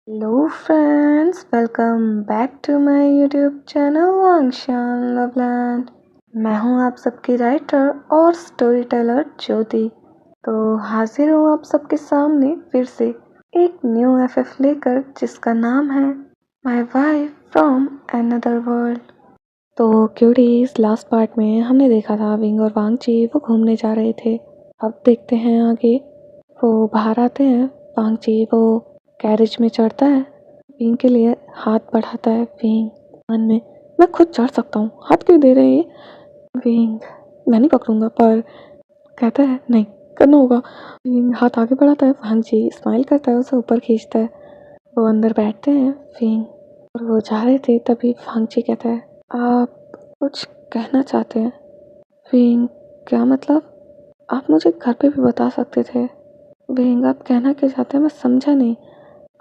Hello friends, welcome back to my YouTube channel Wangshan Loveland. मैं हूं आप सबकी राइटर और स्टोरी टेलर ज्योति। तो हाजिर हूं आप सबके सामने फिर से एक न्यू एफएफ लेकर, जिसका नाम है my wife from another world. तो क्यूटीज, लास्ट पार्ट में हमने देखा था विंग और वांगची वो घूमने जा रहे थे। अब देखते हैं आगे। वो बाहर आते हैं, वांगची वो कैरेज में चढ़ता है, विंग के लिए हाथ बढ़ाता है। विंग मन में, मैं खुद चढ़ सकता हूँ, हाथ क्यों दे रहे हैं ये? विंग, मैं नहीं पकड़ूंगा, पर कहता है नहीं करना होगा। विंग हाथ आगे बढ़ाता है, वांगची स्माइल करता है, उसे ऊपर खींचता है। वो अंदर बैठते हैं विंग, और वो जा रहे थे तभी वांगची कहता है आप कुछ कहना चाहते हैं? विंग, क्या मतलब? आप मुझे घर पे भी बता सकते थे। विंग, आप कहना क्या चाहते हैं? मैं समझा नहीं।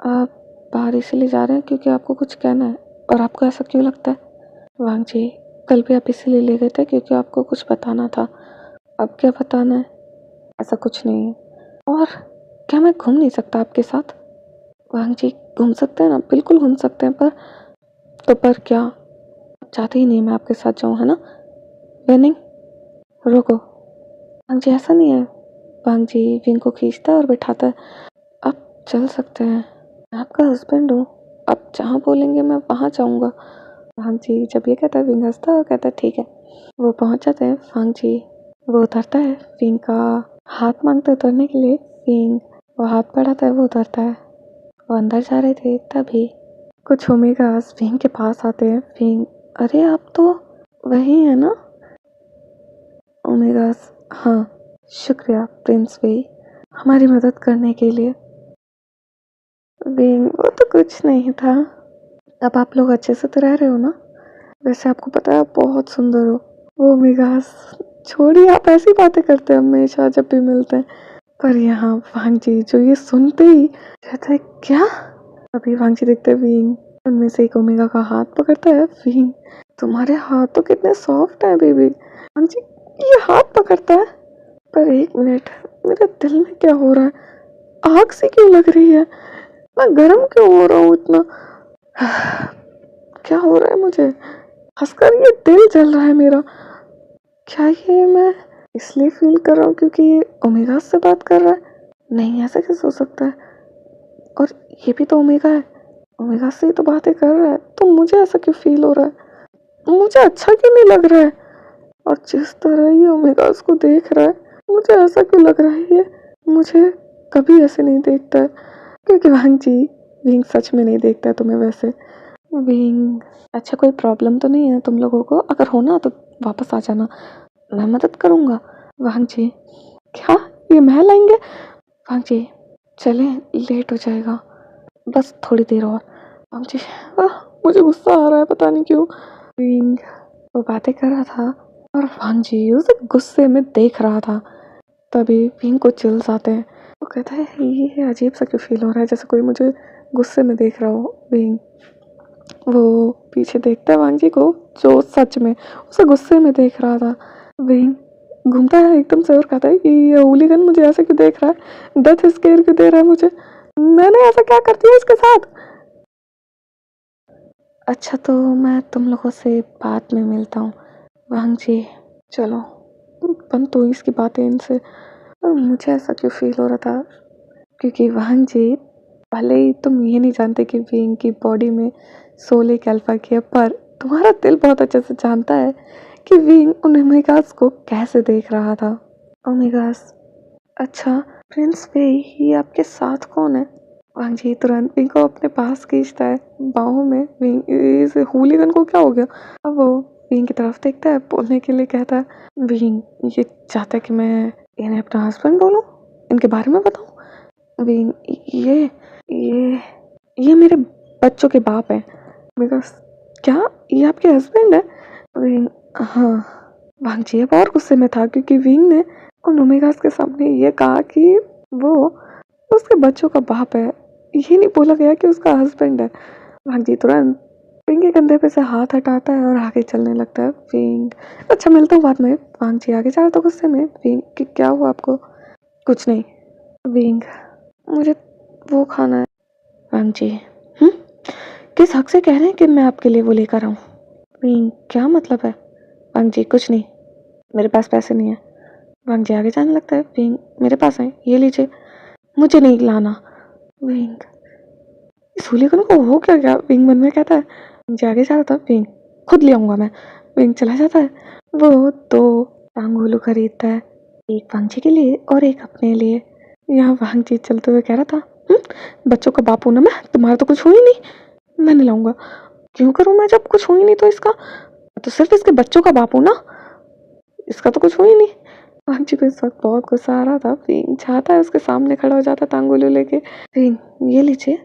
आप बाहर इसीलिए जा रहे हैं क्योंकि आपको कुछ कहना है, और आपको ऐसा क्यों लगता है? वांगची, कल भी आप इसीलिए ले गए थे क्योंकि आपको कुछ बताना था। अब क्या बताना है? ऐसा कुछ नहीं है। और क्या मैं घूम नहीं सकता आपके साथ? वांगची, घूम सकते हैं ना, बिल्कुल घूम सकते हैं, पर क्या? आप चाहते ही नहीं मैं आपके साथ जाऊँ, है ना? नहीं, रुको। वांगची, ऐसा नहीं है। वांगची विंग को खींचता है और बैठाता है। आप चल सकते हैं, मैं आपका हस्बैंड हूँ, आप जहाँ बोलेंगे मैं वहाँ जाऊँगा। वांगची जब ये कहता है, विंग हंसता है और कहता है ठीक है। वो पहुँच जाते हैं। वांगची वो उतरता है, विंग का हाथ मांगता है उतरने के लिए। विंग वो हाथ बढ़ाता है, वो उतरता है। वो अंदर जा रहे थे तभी कुछ ओमेगास विंग के पास आते हैं। विंग, अरे आप तो वही है ना? ओमेगास, हाँ, शुक्रिया प्रिंस वे, हमारी मदद करने के लिए। विंग, वो तो कुछ नहीं था। अब आप लोग अच्छे से तो रह रहे हो ना? वैसे आपको पता है आप बहुत सुंदर हो। वो ओमेगास, छोड़िए, आप ऐसी बातें करते हैं हमेशा जब भी मिलते हैं। पर यहाँ वांगची जो ये सुनते ही कहता है क्या? अभी वांगची देखते हैं विंग उनमें से एक ओमेगा का हाथ पकड़ता है। विंग, तुम्हारे हाथ तो कितने सॉफ्ट है बेबी। वांगची ये हाथ पकड़ता है, पर एक मिनट, मेरे दिल में क्या हो रहा है? आग से क्यों लग रही है? मैं गर्म क्यों हो रहा हूँ इतना? क्या हो रहा है मुझे? हंसकर ये दिल जल रहा है मेरा। क्या ये मैं इसलिए फील कर रहा हूँ क्योंकि ये ओमेगा से बात कर रहा है? नहीं, ऐसा कैसे हो सकता है? और ये भी तो ओमेगा है, ओमेगा से ही तो बातें कर रहा है, तो मुझे ऐसा क्यों फील हो रहा है? मुझे अच्छा क्यों नहीं लग रहा है? और जिस तरह ये ओमेगा उसको देख रहा है, मुझे ऐसा क्यों लग रहा है ये मुझे कभी ऐसे नहीं देखता है? क्योंकि वांगची, विंग सच में नहीं देखता है तुम्हें वैसे। विंग, अच्छा कोई प्रॉब्लम तो नहीं है तुम लोगों को? अगर हो ना तो वापस आ जाना, मैं मदद करूँगा। वांगची, क्या ये महल आएंगे? वांगची, चलें, लेट हो जाएगा, बस थोड़ी देर और। वांगची, मुझे गुस्सा आ रहा है, पता नहीं क्यों। विंग वो बातें कर रहा था और वांगची उसे गुस्से में देख रहा था। तभी विंग को चिल्स आते हैं। वो कहता है ये अजीब सा क्यों फील हो रहा है, जैसे कोई मुझे गुस्से में देख रहा हो। विंग वो पीछे देखता है वांगची को, जो सच में उसे गुस्से में देख रहा था। विंग घूमता है एकदम से और कहता है कि ये हूलिगन मुझे ऐसे क्यों देख रहा है, डेथ स्केयर क्यों दे रहा है मुझे, मैंने ऐसा क्या कर दिया इसके साथ? अच्छा तो मैं तुम लोगों से बाद में मिलता हूँ। वांगची, चलो बंद तो इसकी बातें इनसे। और मुझे ऐसा क्यों फील हो रहा था क्योंकि वांगची, भले ही तुम ये नहीं जानते कि विंग की बॉडी में सोल एक अल्फा की है, पर तुम्हारा दिल बहुत अच्छे से जानता है कि विंग उन ओमेगास को कैसे देख रहा था। ओमेगास, अच्छा प्रिंस वे, ये आपके साथ कौन है? वांगची तुरंत विंग को अपने पास खींचता है बाहों में। विंग, इस हूलिगन को क्या हो गया? अब वो विंग की तरफ देखता है, बोलने के लिए कहता है। विंग ये चाहता है कि मैं इन्हें अपना हस्बैंड बोलूं, इनके बारे में बताऊं। विंग, ये ये मेरे बच्चों के बाप हैं। बिकॉज, क्या ये आपके हस्बैंड है? विंग, हाँ। वांगची अब और गुस्से में था क्योंकि विंग ने उन ओमेगास के सामने ये कहा कि वो उसके बच्चों का बाप है, ये नहीं बोला गया कि उसका हस्बैंड है। वांगची तुरंत विंग के कंधे पे से हाथ हटाता है और आगे चलने लगता है। विंग, अच्छा मिलता हूँ बाद में। वांगची आगे जा रहा था गुस्से में। विंग कि क्या हुआ आपको? कुछ नहीं। विंग, मुझे वो खाना है। वांगची, किस हक से कह रहे हैं कि मैं आपके लिए वो लेकर आऊँ? क्या मतलब है? वांग जी कुछ नहीं, मेरे पास पैसे नहीं है। वांग जी आगे जाने लगता है। मेरे पास है, ये लीजिए। मुझे नहीं लाना। विंग इस होलीगन को हो क्या गया? विंग मन में कहता है। वांग जी आगे जा रहा था। खुद ले आऊंगा मैं। विंग चला जाता है। वो 2 टांगोलू खरीदता है, एक वांग जी के लिए और एक अपने लिए। यहाँ वांग जी चलते हुए कह रहा था, बच्चों का बाप हूं ना मैं, तुम्हारा तो कुछ हो ही नहीं, मैं नहीं लाऊंगा। क्यों करूं मैं, जब कुछ हो ही नहीं तो इसका, तो सिर्फ इसके बच्चों का बाप हूं ना, इसका तो कुछ हो ही नहीं। वांग जी को इस वक्त बहुत गुस्सा आ रहा था। फिंग चाहता है उसके सामने खड़ा हो जाता तांगोलू लेके। फिंग ये लीजिए।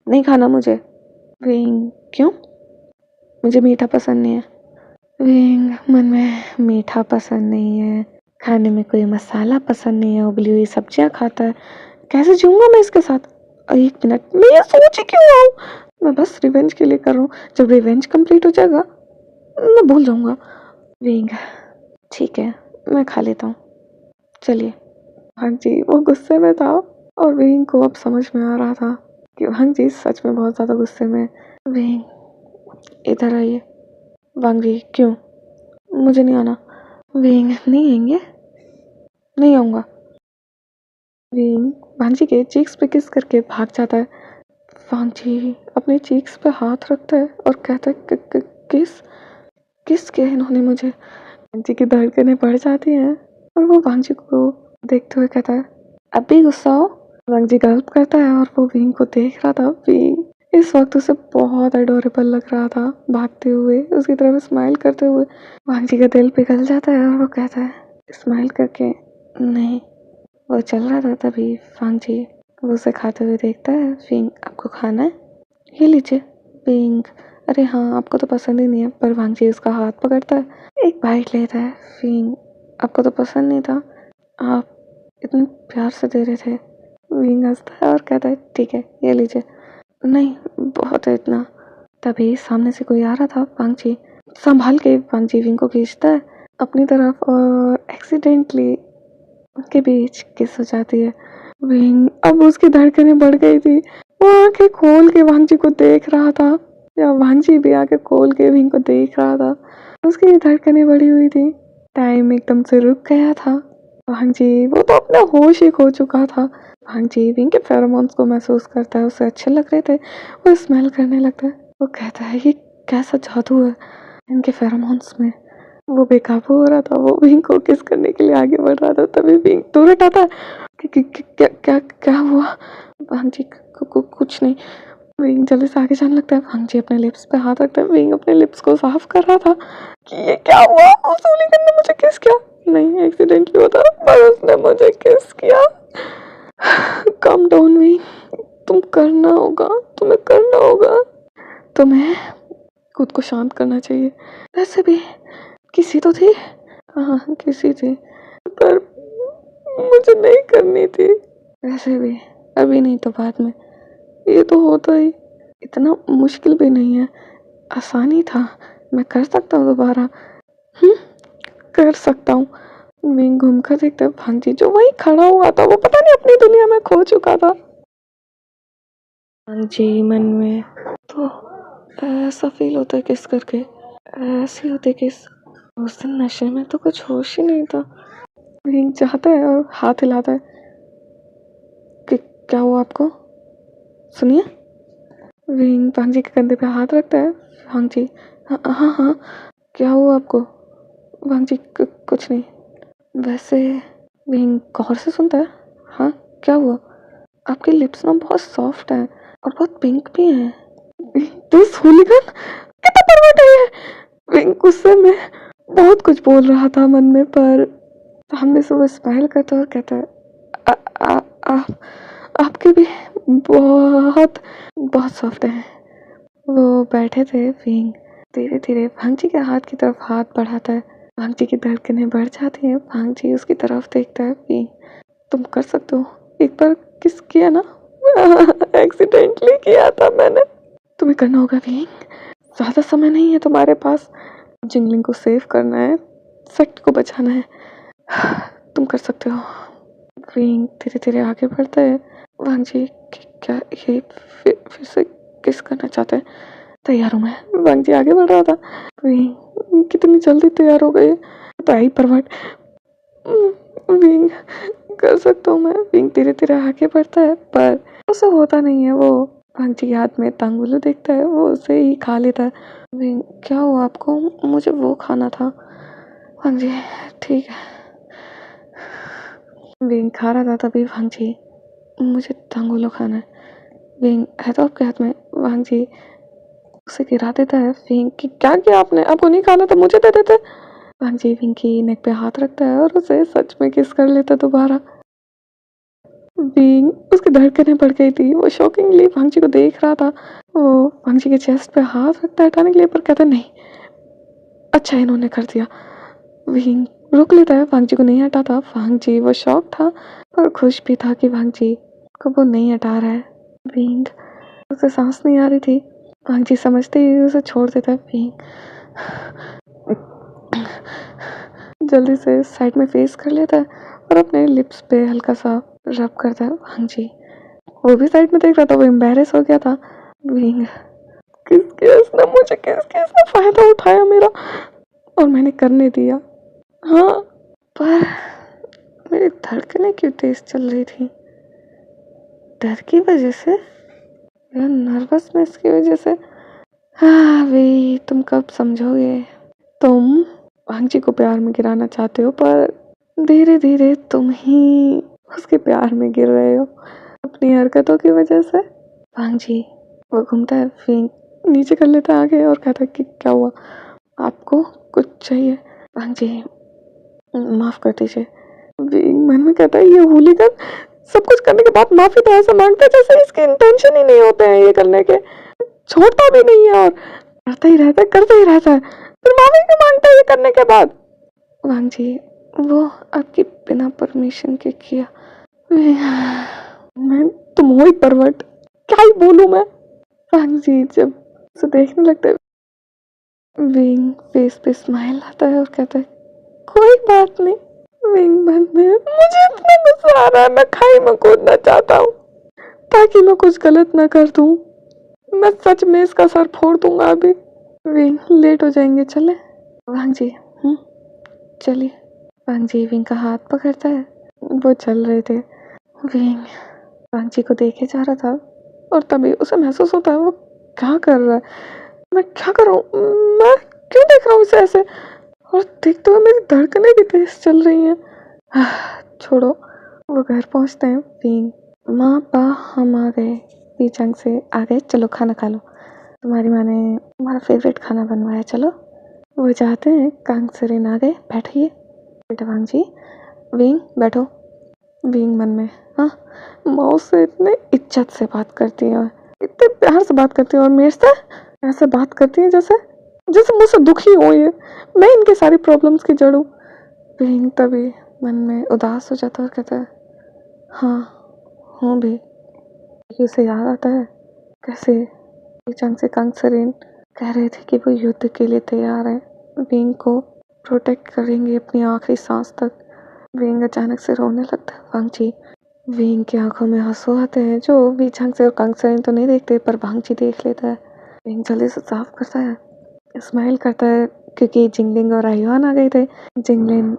नहीं खाना मुझे। फिंग क्यों? मुझे मीठा पसंद नहीं है। फिंग मन में मीठा पसंद नहीं है, खाने में कोई मसाला पसंद नहीं है, उबली हुई सब्जियां खाता है, कैसे जीऊंगा मैं इसके साथ? 1 मिनट, मैं ये सोच ही क्यों रहा हूँ? मैं बस रिवेंज के लिए कर रहा हूँ, जब रिवेंज कंप्लीट हो जाएगा मैं भूल जाऊंगा। विंग ठीक है, मैं खा लेता हूँ, चलिए। हाँ जी वो गुस्से में था और विंग को अब समझ में आ रहा था कि हाँ जी सच में बहुत ज़्यादा गुस्से में। विंग इधर आइए। वांग जी क्यों? मुझे नहीं आना। विंग नहीं आएंगे? नहीं आऊँगा। विंग वांग जी के चीक्स पे किस करके भाग जाता है। वांग जी अपने चीक्स पे हाथ रखता है और कहता है किस किस किया इन्होंने मुझे? वांग जी की धड़कनें बढ़ जाती हैं और वो वांग जी को देखते हुए कहता है, अब भी गुस्सा हो? वांग जी गल्प करता है और वो विंग को देख रहा था। विंग इस वक्त उसे बहुत एडोरेबल लग रहा था, भागते हुए उसकी तरफ स्माइल करते हुए। वांग जी का दिल पिघल जाता है और वो कहता है स्माइल करके, नहीं। वो चल रहा था तभी वांग जी वो उसे खाते हुए देखता है। विंग आपको खाना है? ये लीजिए। विंग अरे हाँ, आपको तो पसंद ही नहीं है। पर वांग जी उसका हाथ पकड़ता है, एक बाइट लेता है। विंग आपको तो पसंद नहीं था, आप इतने प्यार से दे रहे थे। विंग हंसता है और कहता है ठीक है, ये लीजिए। नहीं बहुत है इतना। तभी सामने से कोई आ रहा था। वांग जी संभाल के वांग जी विंग को खींचता है अपनी तरफ और एक्सीडेंटली उनके बीच किस हो जाती है। विंग अब उसकी धड़कनें बढ़ गई थी, वो आंखें खोल के वांग जी को देख रहा था, या वांग जी भी आंखें खोल के विंग को देख रहा था। उसकी धड़कनें बढ़ी हुई थी, टाइम एकदम से रुक गया था। वांग जी वो तो अपना होश ही खो चुका था। वांग जी विंग के फेरोमोन्स को महसूस करता है, उसे अच्छे लग रहे थे, वो स्मेल करने लगता है। वो कहता है ये कैसा जादू है इनके फेरोमोन्स में। वो बेकाबू हो रहा था, वो विंग को किस करने के लिए आगे बढ़ रहा था, तभी विंग दूर हटाता है। क्या क्या क्या हुआ? वांग जी कुछ नहीं। विंग जल्दी से आगे जाने लगता है। वांग जी अपने लिप्स पे हाथ रखता है। विंग अपने लिप्स को साफ कर रहा था कि ये क्या हुआ, उस होलीगन ने मुझे किस किया? नहीं एक्सीडेंटली होता, पर उसने मुझे किस किया। कम डाउन विंग, तुम करना होगा, तुम्हें करना होगा, तुम्हें खुद को शांत करना चाहिए। वैसे भी किसी तो थी, हाँ किसी थी, पर मुझे नहीं करनी थी। वैसे भी अभी नहीं तो बाद में, ये तो होता ही, इतना मुश्किल भी नहीं है, आसानी था, मैं कर सकता हूँ दोबारा। कर सकता हूँ। विंग घूम कर देखता है वांग जी जो वहीं खड़ा हुआ था, वो पता नहीं अपनी दुनिया में खो चुका था। वांग जी मन में तो ऐसा फील होता है किस करके, ऐसे होते किस। उस दिन नशे में तो कुछ होश ही नहीं था। विंग चाहता है और हाथ हिलाता है कि क्या हुआ आपको, सुनिए। विंग वांग जी के कंधे पे हाथ रखता है। वांग जी हाँ हाँ हाँ, क्या हुआ आपको? वांग जी कुछ नहीं। वैसे विंग गौर से सुनता है। हाँ क्या हुआ? आपके लिप्स ना बहुत सॉफ्ट हैं और बहुत पिंक भी हैं। दिस होलीगन कितना परवट है ये। विंग गुस्से में बहुत कुछ बोल रहा था मन में, पर सामने से वो स्माइल करता है और कहता है आ, आ, आ, आपके भी बहुत बहुत सॉफ्ट हैं। वो बैठे थे। विंग धीरे धीरे वांग जी के हाथ की तरफ हाथ बढ़ाता है। वांग जी की धड़कनें बढ़ जाती हैं। वांग जी उसकी तरफ देखता है। विंग तुम कर सकते हो, एक बार किस किया ना। एक्सीडेंटली किया था मैंने, तुम्हें करना होगा। विंग ज़्यादा समय नहीं है तुम्हारे पास, जिंगलिंग को सेव करना है, सेक्ट को बचाना है, तुम कर सकते हो। विंग धीरे धीरे आगे बढ़ता है। वांग जी क्या ये फिर से किस करना चाहते हैं? तैयार हूँ मैं। वांग जी आगे बढ़ रहा था। कितनी जल्दी तैयार हो गए, तो आई परवट। विंग कर सकता हूँ मैं। विंग धीरे धीरे आगे बढ़ता है पर उसे होता नहीं है। वो वांग जी के हाथ में तांगुलू देखता है, वो उसे ही खा लेता है। विंग क्या हुआ आपको? मुझे वो खाना था। वांग जी ठीक है। विंग खा रहा था तभी वांग जी मुझे तांगुलू खाना है। विंग है तो आपके हाथ में। वांग जी उसे गिरा देता है। विंग की क्या किया आपने? आपको नहीं खाना तो मुझे दे देते। वांग जी विंग की नेक पे हाथ रखता है और उसे सच में किस कर लेता दोबारा। विंग उसकी धड़कनें बढ़ गई थी। वो शॉकिंगली वांग जी को देख रहा था। वो वांग जी के चेस्ट पे हाथ रखता है हटाने के लिए पर कहता नहीं। अच्छा इन्होंने कर दिया। विंग रोक लेता है, वांग जी को नहीं हटाता। वांग जी वो शौक था पर खुश भी था कि वांग जी को वो नहीं हटा रहा है। विंग उसे सांस नहीं आ रही थी। वांग जी समझते ही उसे छोड़ देता है। विंग जल्दी से साइड में फेस कर लेता है और अपने लिप्स पे हल्का सा रब करता है। वांग जी वो भी साइड में देख रहा था, वो एम्बैरेस हो गया था। विंग किसने फायदा उठाया मेरा और मैंने करने दिया। हाँ पर मेरी धड़कनें क्यों तेज चल रही थी? डर की वजह से या नर्वसनेस की वजह से? हाँ भाई तुम कब समझोगे? तुम वांग जी को प्यार में गिराना चाहते हो पर धीरे धीरे तुम ही उसके प्यार में गिर रहे हो अपनी हरकतों की वजह से। वांग जी वो घूमता है, विंग नीचे कर लेता है आगे और कहता है कि क्या हुआ आपको कुछ चाहिए? वांग जी माफ कर दीजिए। विंग मन में कहता है ये हूलीगन सब कुछ करने के बाद माफी तो ऐसा मांगता है जैसे इसके इंटेंशन ही नहीं होते हैं ये करने के। छोड़ता भी नहीं है और करता ही रहता है फिर माफी क्यों मांगता है ये करने के बाद? वांग जी वो आपकी बिना परमिशन के किया। मैं तुम हो ही परवट, क्या ही बोलूं मैं? वांग जी जब उसे देखने लगता है, विंग फेस पे स्माइल आता है और कहता है कोई बात नहीं। विंग मन में मुझे इतना गुस्सा आ रहा है, मैं खाई में कूदना चाहता हूँ ताकि मैं कुछ गलत ना कर दूं। मैं सच में इसका सर फोड़ दूंगा अभी। विंग लेट हो जाएंगे, चले? वांग जी चलिए। वांग जी विंग का हाथ पकड़ता है, वो चल रहे थे। विंग वांग जी को देखे जा रहा था और तभी उसे महसूस होता है वो क्या कर रहा है। मैं क्या कर रहा हूँ? मैं क्यों देख रहा हूँ इसे ऐसे? और देखते हुए मेरी धड़कनें भी तेज चल रही हैं। छोड़ो। वो घर पहुंचते हैं। विंग माँ पा हम आ गए, पीचंग से आ गए, चलो खाना खा लो, तुम्हारी माँ ने हमारा फेवरेट खाना बनवाया, चलो। वो जाते हैं, कांग सरेन आ गए, बैठिए बेटा वांग जी। विंग बैठो। विंग मन में हाँ माँ उससे इतने इज्जत से बात करती है, इतने प्यार से बात करती है और मेरे से ऐसे बात करती है जैसे जैसे मुझसे दुखी हो ये, मैं इनके सारी प्रॉब्लम्स की जड़ हूँ। विंग तभी मन में उदास हो जाता है और कहता है हाँ हूँ भी। उसे याद आता है कैसे चंग से कांग सरेन कह रहे थे कि वो युद्ध के लिए तैयार है, विंग को प्रोटेक्ट करेंगे अपनी आखिरी सांस तक। विंग अचानक से रोने लगता है। वांग जी विंग की आंखों में आंसू आते हैं जो बीचंग से और कांग सरेन तो नहीं देखते पर वांग जी देख लेता है। विंग जल्दी से साफ करता है, स्माइल करता है क्योंकि जिंगलिंग और आयुआन आ गए थे। जिंगलिंग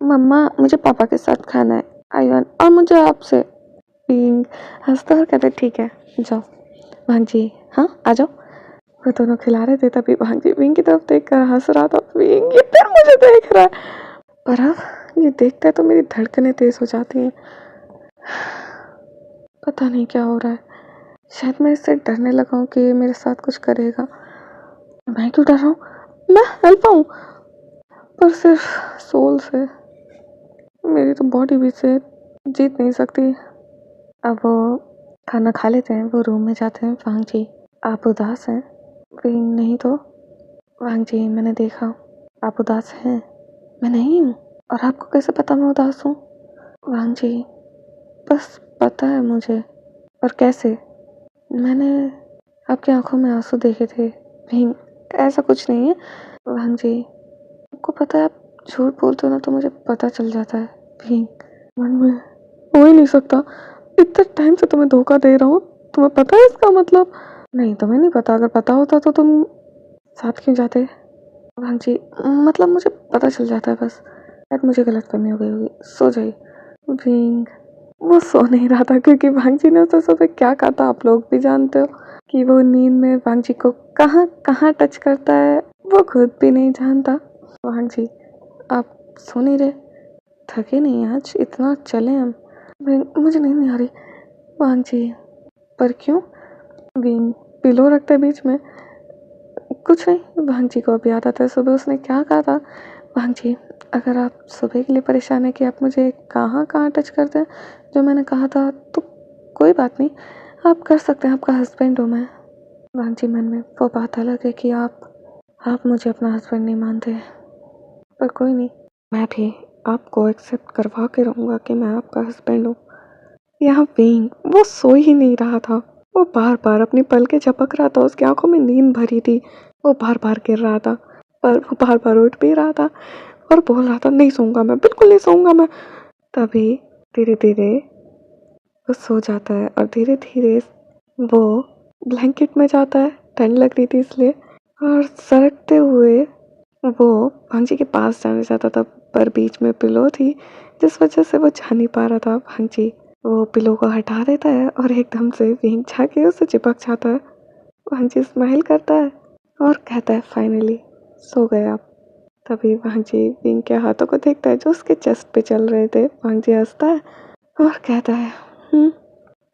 मम्मा मुझे पापा के साथ खाना है, आयुआन और मुझे आपसे। विंग हंसता और कहते ठीक है जाओ। वांग जी हाँ आ जाओ। वो दोनों खिला रहे थे तभी वांग जी विंग की तरफ देख कर हंस रहा था। विंग ये फिर मुझे देख रहा है पर अब ये देखता है तो मेरी धड़कनें तेज हो जाती हैं। पता नहीं क्या हो रहा है, शायद मैं इससे डरने लगा हूँ कि मेरे साथ कुछ करेगा। मैं क्यों डर रहा हूँ? मैं हेल्प हूँ पर सिर्फ सोल से, मेरी तो बॉडी भी से जीत नहीं सकती। अब वो खाना खा लेते हैं, वो रूम में जाते हैं। वांग जी आप उदास हैं? विंग नहीं तो। वांग जी मैंने देखा आप उदास हैं। मैं नहीं हूँ और आपको कैसे पता मैं उदास हूँ? वांग जी बस पता है मुझे। और कैसे? मैंने आपकी आंखों में आंसू देखे थे। विंग ऐसा कुछ नहीं है। वांग जी आपको पता है आप झूठ बोलते हो ना तो मुझे पता चल जाता है। विंग मन में हो ही नहीं सकता, इतने टाइम से तुम्हें धोखा दे रहा हूँ, तुम्हें पता है इसका मतलब? नहीं तुम्हें नहीं पता, अगर पता होता तो तुम साथ क्यों जाते? भांग जी मतलब मुझे पता चल जाता है बस, शायद मुझे गलतफहमी हो गई होगी, सो जाइए। विंग वो सो नहीं रहा था क्योंकि भांग जी ने उसे सुबह क्या कहा था आप लोग भी जानते हो कि वो नींद में भांग जी को कहाँ कहाँ टच करता है, वो खुद भी नहीं जानता। भांग जी आप सो नहीं रहे, थके नहीं आज, इतना चले हम? विंग मुझे नींद नहीं आ रही। भांग जी पर क्यों? विंग पिलो रखते बीच में। कुछ नहीं, भांग जी को अभी याद आता है सुबह उसने क्या कहा था। भांग जी अगर आप सुबह के लिए परेशान है कि आप मुझे कहाँ कहाँ टच करते हैं जो मैंने कहा था, तो कोई बात नहीं, आप कर सकते हैं, आपका हस्बैंड हूँ मैं। भांग जी मन में वो बात अलग है कि आप मुझे अपना हस्बैंड नहीं मानते, पर कोई नहीं, मैं भी आपको एक्सेप्ट करवा के रहूँगा कि मैं आपका हस्बैंड हूँ। यहाँ विंग वो सो ही नहीं रहा था, वो बार बार अपनी पलकें झपक रहा था, उसकी आंखों में नींद भरी थी, वो बार बार गिर रहा था, पर वो बार बार उठ भी रहा था और बोल रहा था नहीं सोऊंगा मैं, बिल्कुल नहीं सोऊंगा मैं। तभी धीरे धीरे वो सो जाता है और धीरे धीरे वो ब्लैंकेट में जाता है, ठंड लग रही थी इसलिए, और सरकते हुए वो भांजी के पास जाने जाता था, पर बीच में पिलो थी जिस वजह से वो जा नहीं पा रहा था। भांजी वो पिलो को हटा देता है और एकदम से विंग जाके उससे चिपक जाता है। भांजी स्माइल करता है और कहता है फाइनली सो गए आप। तभी भांजी विंग के हाथों को देखता है जो उसके चेस्ट पे चल रहे थे। भांजी हंसता है और कहता है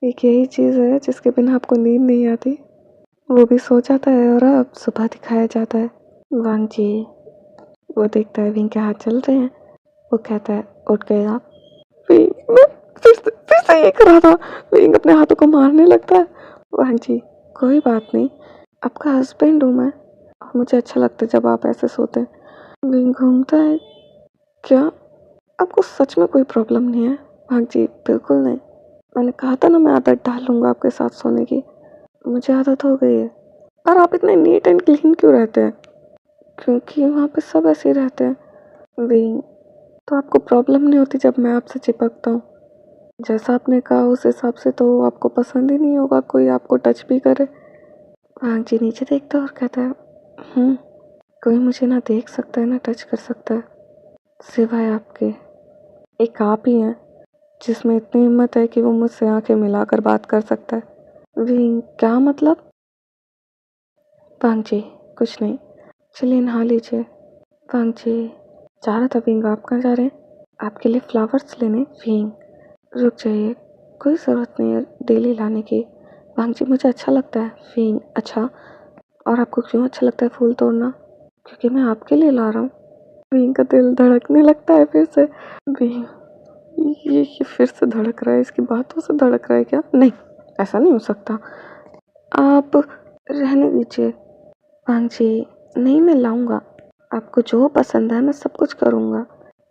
एक यही चीज़ है जिसके बिना आपको नींद नहीं आती। वो भी सो जाता है और अब सुबह दिखाया जाता है। वांग जी वो देखता है विंग के हाथ चल रहे हैं, वो कहता है उठ गए आप। विंग मैं फिर से ये कर रहा था, विंग अपने हाथों को मारने लगता है। वांग जी कोई बात नहीं, आपका हस्बैंड हूँ मैं, मुझे अच्छा लगता है जब आप ऐसे सोते हैं। विंग घूमता है, क्या आपको सच में कोई प्रॉब्लम नहीं है? भाग जी बिल्कुल नहीं, मैंने कहा था ना मैं आदत डाल लूँगा आपके साथ सोने की, मुझे आदत हो गई है। और आप इतने नीट एंड क्लीन क्यों रहते हैं? क्योंकि वहाँ पे सब ऐसे ही रहते हैं। विंग तो आपको प्रॉब्लम नहीं होती जब मैं आपसे चिपकता हूँ? जैसा आपने कहा उस हिसाब से तो आपको पसंद ही नहीं होगा कोई आपको टच भी करे। भाग जी नीचे देखता है और कहता है कोई मुझे ना देख सकता है ना टच कर सकता है सिवाय आपके, एक आप ही हैं जिसमें इतनी हिम्मत है कि वो मुझसे आंखें मिलाकर बात कर सकता है। विंग क्या मतलब? वांग जी कुछ नहीं, चलिए नहा लीजिए। वांग जी जा रहा था। विंग आप कहाँ जा रहे हैं? आपके लिए फ्लावर्स लेने। विंग रुक जाइए, कोई ज़रूरत नहीं है डेली लाने की। वांग जी मुझे अच्छा लगता है। विंग अच्छा, और आपको क्यों अच्छा लगता है फूल तोड़ना? क्योंकि मैं आपके लिए ला रहा हूँ। विंग का दिल धड़कने लगता है फिर से। विंग ये फिर से धड़क रहा है, इसकी बातों से धड़क रहा है क्या? नहीं ऐसा नहीं हो सकता, आप रहने दीजिए। वांग जी नहीं मैं लाऊंगा, आपको जो पसंद है मैं सब कुछ करूँगा।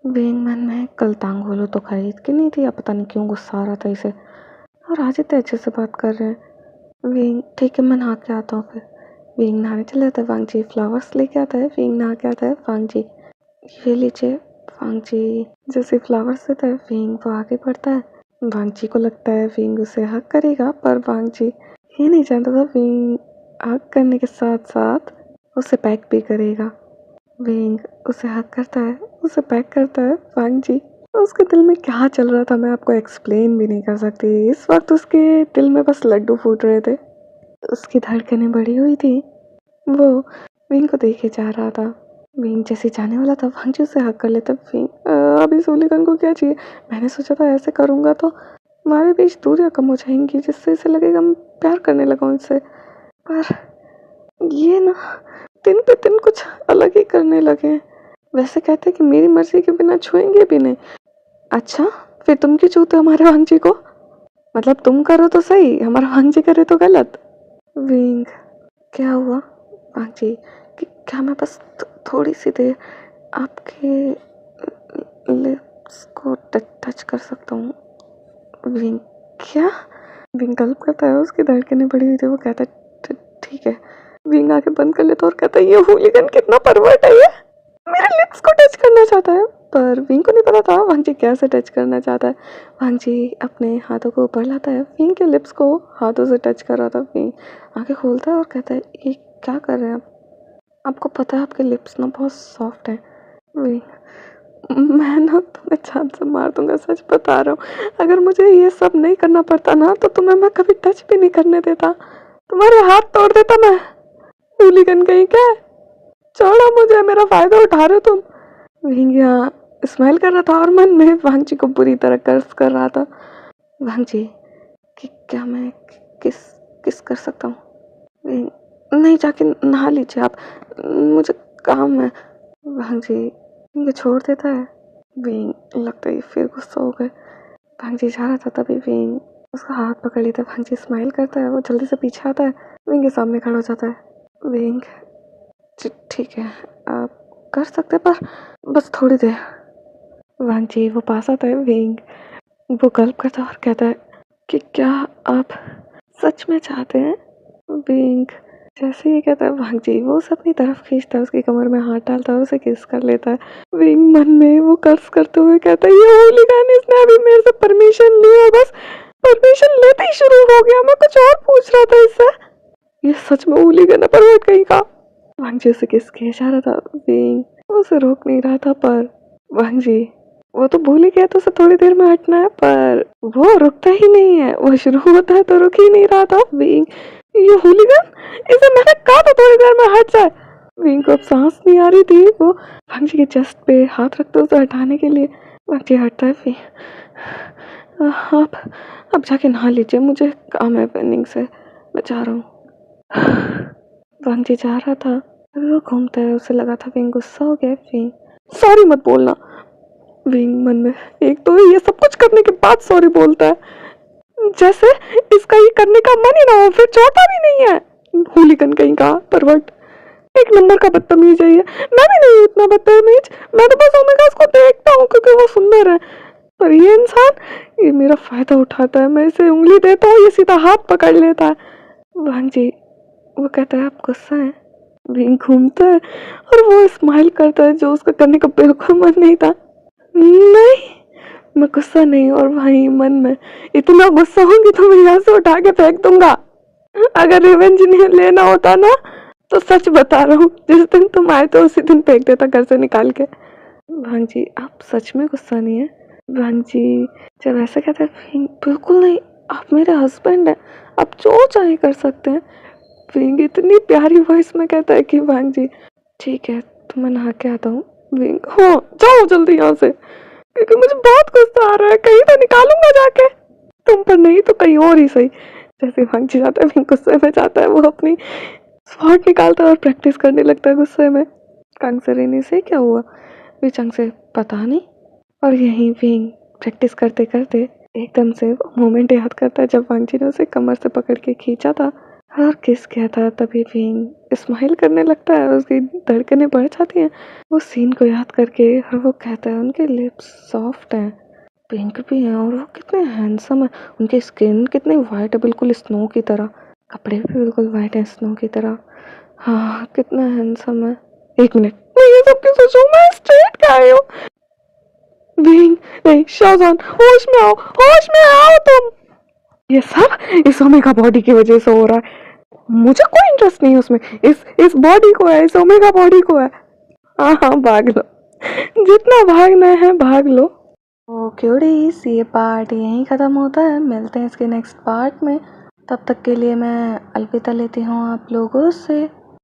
विंग मन में कल टांग तो खरीद के नहीं थी, या पता नहीं क्यों गुस्सा आ रहा था इसे, और आज इतने अच्छे से बात कर रहे हैं। विंग ठीक है मैं नहा के आता हूँ फिर। विंग नहाने चले जाता है। वांग जी फ्लावर्स लेके आता है। विंग नहा के आता है। वांग जी ये लीजिए। वांग जी जैसे फ्लावर्स देता है विंग वो आगे बढ़ता है। वांग जी को लगता है विंग उसे हग करेगा, पर वांग जी ये नहीं जानता था विंग हग करने के साथ साथ उसे पैक भी करेगा। विंग उसे हग करता है, उसे पैक करता है। वांग जी उसके दिल में क्या चल रहा था मैं आपको एक्सप्लेन भी नहीं कर सकती। इस वक्त उसके दिल में बस लड्डू फूट रहे थे, उसकी धड़कनें बढ़ी हुई थी। वो विंग को देखे जा रहा था। विंग जैसे जाने वाला था वांग जी उसे हक कर लेता। विंग अभी सूलिगन को क्या चाहिए? मैंने सोचा था ऐसे करूँगा तो हमारे बीच दूरियां कम हो जाएंगी, जिससे इसे लगेगा मैं प्यार करने लगा हूँ इससे, पर ये ना दिन पे दिन कुछ अलग ही करने लगे हैं। वैसे कहते हैं कि मेरी मर्जी के बिना छुएंगे भी नहीं। अच्छा फिर तुम क्यों छूते हो हमारे वांग जी को? मतलब तुम करो तो सही, हमारा वांग जी करे तो गलत। विंग क्या हुआ? वांग जी क्या मैं बस थोड़ी सी देर आपके लिप्स को टच कर सकता हूँ? विंग क्या? विंग गल्प करता है, उसकी धड़कनें बढ़ी हुई थी। वो कहता है ठीक है। विंग आके बंद कर लेता और कहता है ये हूलिगन कितना परवर्ट है, ये मेरे लिप्स को टच करना चाहता है। पर विंग को नहीं पता था वांगजी कैसे टच करना चाहता है। वांगजी अपने हाथों को ऊपर लाता है, विंग के लिप्स को हाथों से टच कर रहा था। विंग आंखें खोलता है और कहता है ये क्या कर रहे हैं आप? आपको पता है आपके लिप्स ना बहुत सॉफ्ट हैं। विंग मैं ना तुम्हें जान से मार दूंगा, सच बता रहा हूँ। अगर मुझे ये सब नहीं करना पड़ता ना तो तुम्हें मैं कभी टच भी नहीं करने देता, तुम्हारे हाथ तोड़ देता मैं। हूलिगन कहीं क्या? छोड़ो मुझे, मेरा फायदा उठा रहे हो तुम। विंग यहाँ स्माइल कर रहा था और मन में वांगजी को बुरी तरह कर्ज कर रहा था। वांगजी कि क्या मैं किस किस कर सकता हूँ? विंग नहीं, जाके नहा लीजिए आप, मुझे काम है। वांगजी विंग छोड़ देता है। विंग लगता है फिर गुस्सा हो गए। वांगजी जा रहा था तभी विंग उसका हाथ पकड़ लेता है। वांगजी स्माइल करता है, वो जल्दी से पीछे आता है, विंग के सामने खड़ा हो जाता है। विंग ठीक है आप कर सकते हैं पर बस थोड़ी देर। वांगजी वो पास आता है। विंग वो गल्प करता है और कहता है कि क्या आप सच में चाहते हैं? विंग जैसे ही कहता है वांगजी वो उसे अपनी तरफ खींचता है, उसकी कमर में हाथ डालता है, उसे किस कर लेता है। विंग मन में वो कर्ज करते हुए कहता है ये हूलिगन, इसने अभी मेरे से परमिशन ली और बस परमिशन लेते ही शुरू हो गया। मैं कुछ और पूछ रहा था इससे, ये सच में हूलिगन है पर वो कहीं का। वांगजी उसे किस किए जा रहा था। विंग उसे रोक नहीं रहा था पर वांगजी वो तो भूल ही गया तो उसे थोड़ी देर में हटना है, पर वो रुकता ही नहीं है। वो शुरू होता है तो रुक ही नहीं रहा था। विंग ये हूलिगन, इसे मैंने कहा था थोड़ी देर में हट जाए। विंग को अब सांस नहीं आ रही थी, वो वांगजी के चेस्ट पे हाथ रखते उसे हटाने के लिए। वांगजी हटता है। विंग आप जाके नहा लीजिए, मुझे काम है पेनिंग से, मैं जा रहा हूँ। वांगजी जा रहा था, वो घूमता है, उसे लगा था विंग गुस्सा हो गया। विंग सॉरी मत बोलना। विंग मन में एक तो ये सब कुछ करने के बाद सॉरी बोलता है, जैसे इसका ये करने का मन ही ना हो, फिर छोटा भी नहीं है। हूलिगन कहीं का परवर्ट, एक नंबर का बदतमीज है ये। मैं भी नहीं इतना बदतमीज, मैं तो बस ओमेगा को देखता हूँ क्योंकि वो सुंदर है, पर ये इंसान ये मेरा फायदा उठाता है। मैं इसे उंगली देता हूँ, ये सीधा हाथ पकड़ लेता है। वांगजी वो कहता है आप गुस्सा है? विंग घूमता है और वो स्माइल करता है जो उसका करने का बिल्कुल मन नहीं था। नहीं मैं गुस्सा नहीं, और भाई मन में इतना गुस्सा होंगी तो मैं यहाँ से उठा के फेंक दूंगा। अगर रिवेंज नहीं लेना होता ना तो सच बता रहा हूँ, जिस दिन तुम आए तो उसी दिन फेंक देता घर से निकाल के। वांगजी आप सच में गुस्सा नहीं है? वांगजी जब ऐसा कहता है बिल्कुल नहीं, आप मेरे हस्बैंड हैं, आप जो चाहे कर सकते हैं। विंग इतनी प्यारी वॉइस में कहता है कि वांगजी ठीक है तो मैं नहा के आता हूँ। विंग हाँ जाओ जल्दी यहाँ से, क्योंकि मुझे बहुत गुस्सा आ रहा है, कहीं तो निकालूंगा जाके, तुम पर नहीं तो कहीं और ही सही। जैसे वांगजी जाता है विंग गुस्से में जाता है, वो अपनी स्वॉर्ड निकालता है और प्रैक्टिस करने लगता है गुस्से में। कंग से रेनी से क्या हुआ विचंग से पता नहीं, और यहीं विंग प्रैक्टिस करते करते एकदम से मोमेंट याद करता है जब वांगजी ने उसे कमर से पकड़ के खींचा था और किस किया था। तभी विंग स्माइल करने लगता है, उसकी धड़कनें बढ़ जाती हैं वो सीन को याद करके, और वो कहता है उनके लिप्स सॉफ्ट हैं, पिंक भी हैं, और वो कितने हैंडसम है, उनकी स्किन कितनी वाइट है बिल्कुल स्नो की तरह, कपड़े भी बिल्कुल वाइट हैं स्नो की तरह। हाँ कितना हैंडसम है। एक मिनट मैं ये सब क्यों सोचूं, मैं स्ट्रेट क्या आई हूँ। विंग नहीं शाहजहान, होश में आओ, होश में आओ तुम। ये सब इस ओमेगा बॉडी की वजह से हो रहा है, मुझे कोई इंटरेस्ट नहीं है उसमें, इस बॉडी को है, इस ओमेगा बॉडी को है। हाँ हाँ भाग लो, जितना भागना है भाग लो। तो क्यूरीज ये पार्ट यहीं ख़त्म होता है, मिलते हैं इसके नेक्स्ट पार्ट में। तब तक के लिए मैं अलविदा लेती हूँ आप लोगों से।